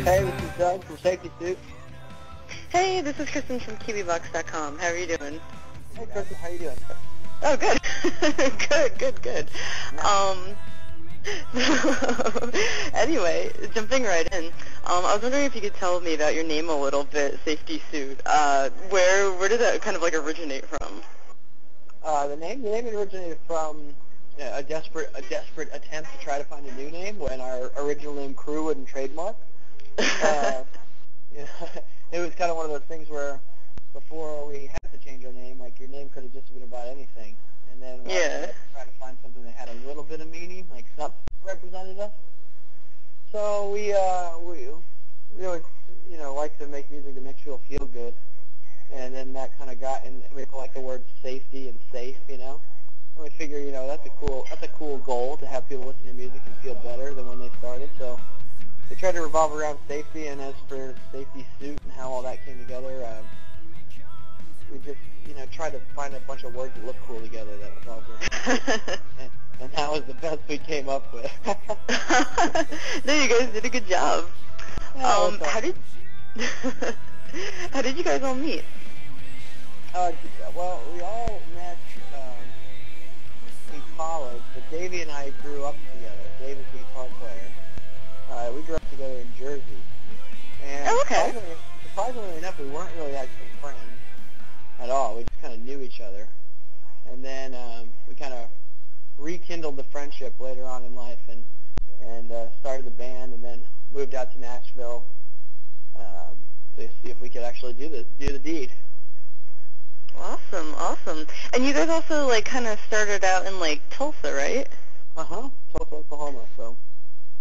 Hey, this is Doug from Safety Suit. Hey, this is Kristen from KiwiboxDotCom. How are you doing? Hey, Kristen, how you doing? Oh, good. good. Anyway, jumping right in, I was wondering if you could tell me about your name a little bit, Safety Suit. Where did that kind of like originate from? The name originated from a desperate attempt to try to find a new name when our original name Crew wouldn't trademark. It was kind of one of those things where before we had to change our name, like your name could have just been about anything, and then we had to try to find something that had a little bit of meaning, like something represented us. So we always like to make music that makes people feel good, and then that kind of got, and we like the word safety and safe, and we figure that's a cool goal to have people listen to music and feel better than when they started. So we tried to revolve around safety, and as for Safety Suit and how all that came together, we just tried to find a bunch of words that look cool together that revolved around and that was the best we came up with. No, you guys did a good job. Yeah, how did you guys all meet? Well, we all met in college, but Davey and I grew up together. Dave is the guitar player. We grew up together in Jersey. And surprisingly enough, we weren't really actually friends at all. We just kind of knew each other. And then we kind of rekindled the friendship later on in life and started the band, and then moved out to Nashville to see if we could actually do the deed. Awesome. And you guys also kind of started out in Tulsa, right? Tulsa, Oklahoma. So.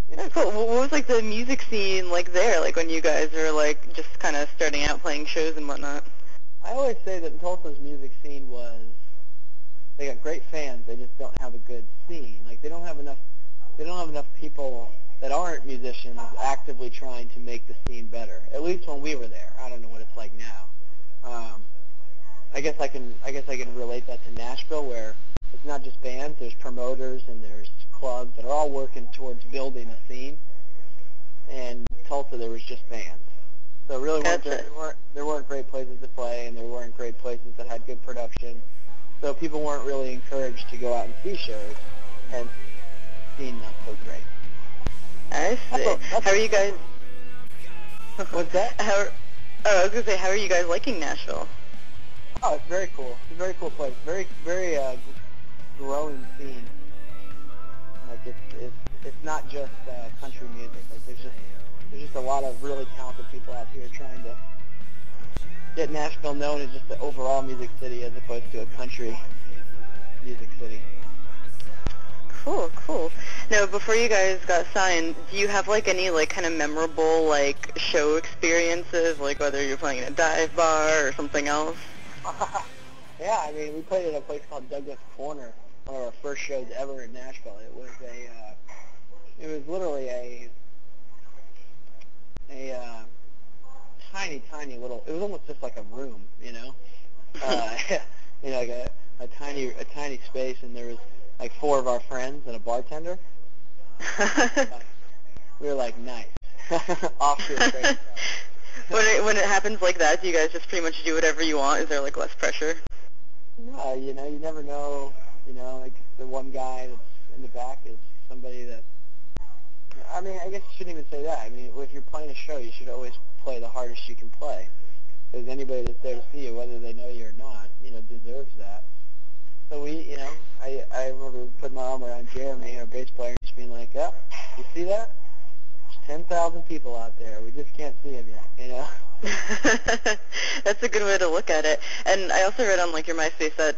Yeah, cool. What was the music scene there? When you guys were just kind of starting out playing shows and whatnot? I always say that Tulsa's music scene they got great fans. They just don't have a good scene. They don't have enough people that aren't musicians actively trying to make the scene better. At least when we were there. I don't know what it's like now. I guess I can relate that to Nashville, where it's not just bands. There's promoters and there's clubs that are all working towards building a scene. And Tulsa, there was just bands. So really, there weren't great places to play, and there weren't great places that had good production. So people weren't really encouraged to go out and see shows, hence scene not so great. I see. How are you guys? What's that? I was gonna say, how are you guys liking Nashville? Oh, it's very cool. It's a very cool place. Very growing scene. It's not just country music. There's just a lot of really talented people out here trying to get Nashville known as just the overall music city as opposed to a country music city. Cool. Now, before you guys got signed, do you have any kind of memorable show experiences, whether you're playing in a dive bar or something else? Yeah, we played at a place called Douglas Corner, one of our first shows ever in Nashville. It was literally a tiny little. It was almost just like a room, a tiny space, and there was four of our friends and a bartender. We were nice. Off to a great start. When it happens like that, do you guys just pretty much do whatever you want? Is there less pressure? No, you never know. The one guy that's in the back is somebody that. I guess you shouldn't even say that. If you're playing a show, you should always play the hardest you can play. Because anybody that's there to see you, whether they know you or not, deserves that. So I remember putting my arm around Jeremy, our bass player, and just being like, "Oh, you see that? There's 10,000 people out there. We just can't see them yet, That's a good way to look at it. And I also read on your MySpace that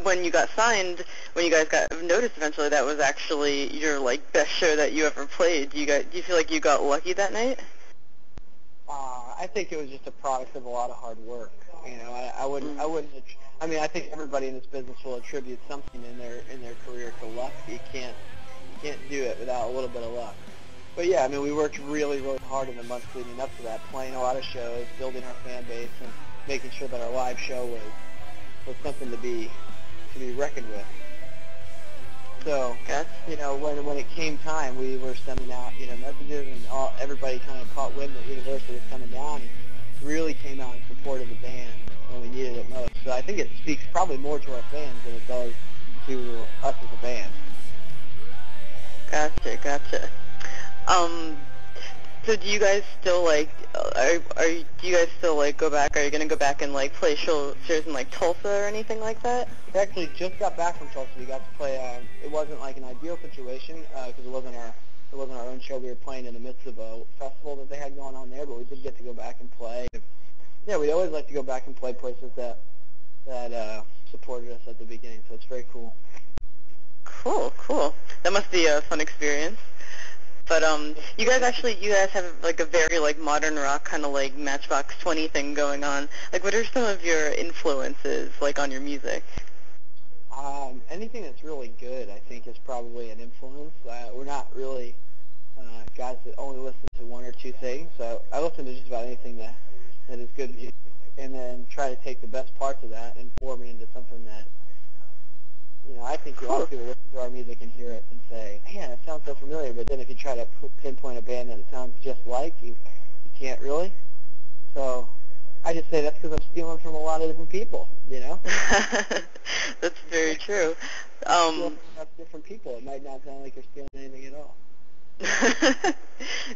when you got signed, when you guys got noticed eventually, that was actually your best show that you ever played. Do you feel like you got lucky that night? I think it was just a product of a lot of hard work. I wouldn't. I think everybody in this business will attribute something in their career to luck. You can't do it without a little bit of luck. But yeah, we worked really, really hard in the months leading up to that, playing a lot of shows, building our fan base, and making sure that our live show was something to be reckoned with. So, when it came time, we were sending out, messages, and everybody kind of caught wind that Universal was coming down and really came out in support of the band when we needed it most. So I think it speaks probably more to our fans than it does to us as a band. Gotcha. So do you guys still do you guys still go back? Are you gonna go back and play shows in Tulsa or anything like that? We actually just got back from Tulsa. We got to play. It wasn't an ideal situation because it wasn't our own show. We were playing in the midst of a festival that they had going on there, but we did get to go back and play. Yeah, we always like to go back and play places that supported us at the beginning. So it's very cool. Cool. That must be a fun experience. But you guys have a very modern rock kind of Matchbox 20 thing going on. What are some of your influences on your music? Anything that's really good, I think, is probably an influence. We're not really guys that only listen to one or two things. So I listen to just about anything that is good music, and then try to take the best parts of that and form it into something that I think a lot of people listen to our music and hear it and say, man, it sounds so familiar, but then if you try to pinpoint a band that it sounds just like, you can't really. So I just say that's because I'm stealing from a lot of different people, That's very true. Different people. It might not sound like you're stealing anything at all.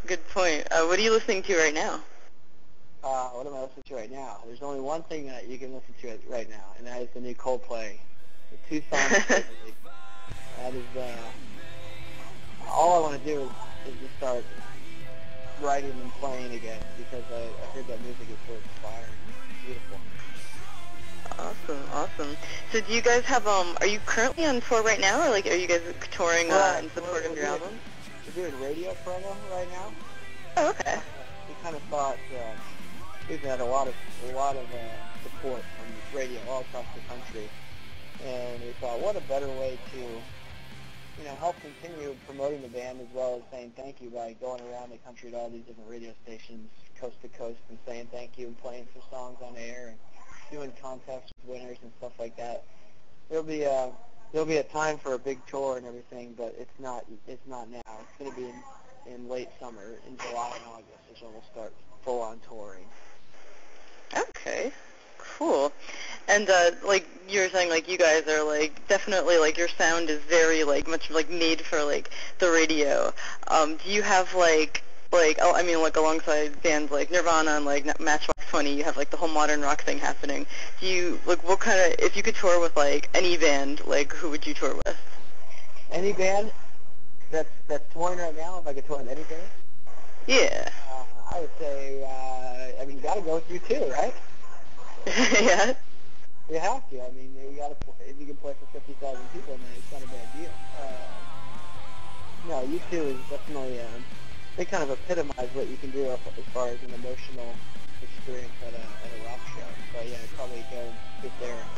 Good point. What are you listening to right now? What am I listening to right now? There's only one thing that you can listen to right now, and that is the new Coldplay. The 2 songs. That is all I want to do is just start writing and playing again because I heard that music is so inspiring. It's beautiful. Awesome. So do you guys have are you currently on tour right now, or are you guys touring in support of your album? We're doing radio promo right now. Oh, okay. We kind of thought we've had a lot of support from radio all across the country. And we thought, what a better way to, help continue promoting the band as well as saying thank you by going around the country to all these different radio stations, coast to coast, and saying thank you and playing some songs on air and doing contests with winners and stuff like that. There'll be a time for a big tour and everything, but it's not now. It's going to be in late summer, in July and August, is when we'll start full-on touring. Okay. Cool. And you were saying you guys are definitely your sound is very much made for the radio. Do you have alongside bands like Nirvana and Matchbox 20, you have the whole modern rock thing happening. Do you what kind of, if you could tour with any band, who would you tour with? Any band that's touring right now, if I could tour with any band? Yeah. I would say you got to go with U2, right? Yeah. You have to. If you can play for 50,000 people, then it's not a bad deal. No, U2 is definitely, they kind of epitomize what you can do as far as an emotional experience at a rock show. So yeah, I'd probably go and sit there and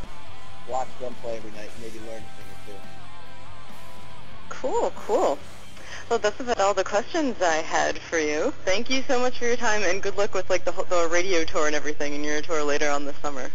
watch them play every night and maybe learn a thing or two. Cool. Well, that's about all the questions I had for you. Thank you so much for your time, and good luck with the radio tour and everything, and your tour later on this summer.